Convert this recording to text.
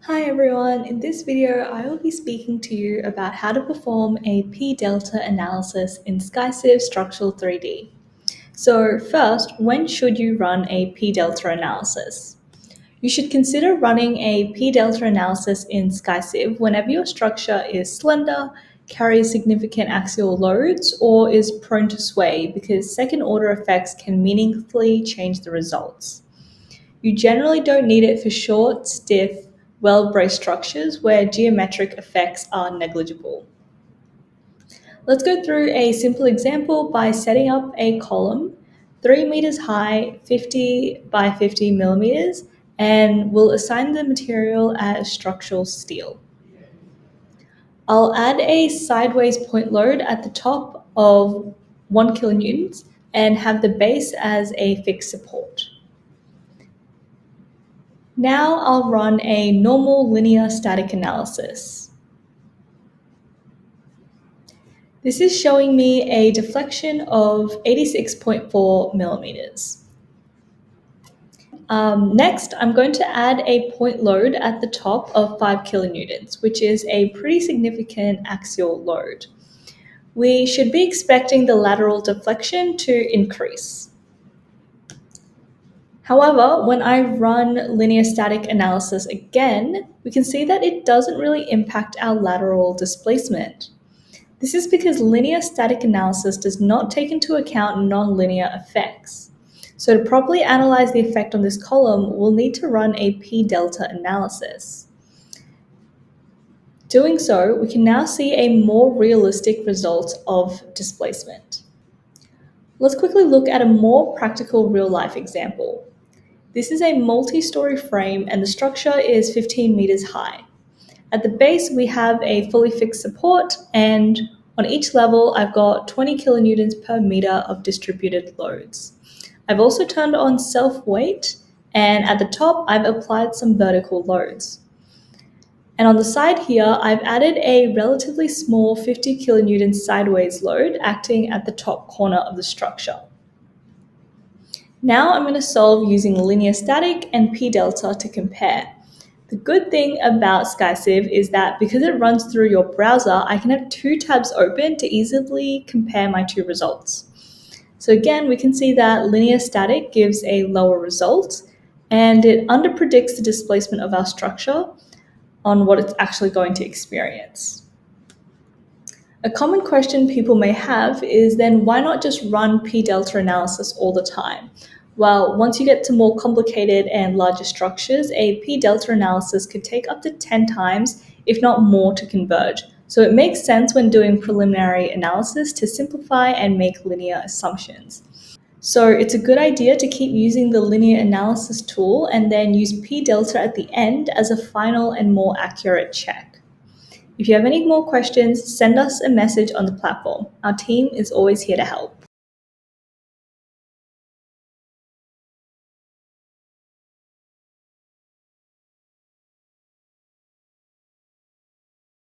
Hi everyone, in this video I will be speaking to you about how to perform a p-delta analysis in SkyCiv Structural 3D. So first, when should you run a p-delta analysis? You should consider running a p-delta analysis in SkyCiv whenever your structure is slender, carries significant axial loads, or is prone to sway because second-order effects can meaningfully change the results. You generally don't need it for short, stiff, well-braced structures where geometric effects are negligible. Let's go through a simple example by setting up a column 3 meters high, 50 by 50 millimeters, and we'll assign the material as structural steel. I'll add a sideways point load at the top of 1 kilonewtons and have the base as a fixed support. Now I'll run a normal linear static analysis. This is showing me a deflection of 86.4 millimeters. Next, I'm going to add a point load at the top of 5 kilonewtons, which is a pretty significant axial load. We should be expecting the lateral deflection to increase. However, when I run linear static analysis again, we can see that it doesn't really impact our lateral displacement. This is because linear static analysis does not take into account nonlinear effects. So to properly analyze the effect on this column, we'll need to run a p-delta analysis. Doing so, we can now see a more realistic result of displacement. Let's quickly look at a more practical real-life example. This is a multi-story frame and the structure is 15 meters high. At the base, we have a fully fixed support, and on each level, I've got 20 kilonewtons per meter of distributed loads. I've also turned on self-weight, and at the top, I've applied some vertical loads. And on the side here, I've added a relatively small 50 kilonewton sideways load acting at the top corner of the structure. Now I'm going to solve using linear static and p-delta to compare. The good thing about SkyCiv is that because it runs through your browser, I can have 2 tabs open to easily compare my 2 results. So again, we can see that linear static gives a lower result and it underpredicts the displacement of our structure on what it's actually going to experience. A common question people may have is then why not just run p-delta analysis all the time? Well, once you get to more complicated and larger structures, a p-delta analysis could take up to 10 times, if not more, to converge. So it makes sense when doing preliminary analysis to simplify and make linear assumptions. So it's a good idea to keep using the linear analysis tool and then use p-delta at the end as a final and more accurate check. If you have any more questions, send us a message on the platform. Our team is always here to help.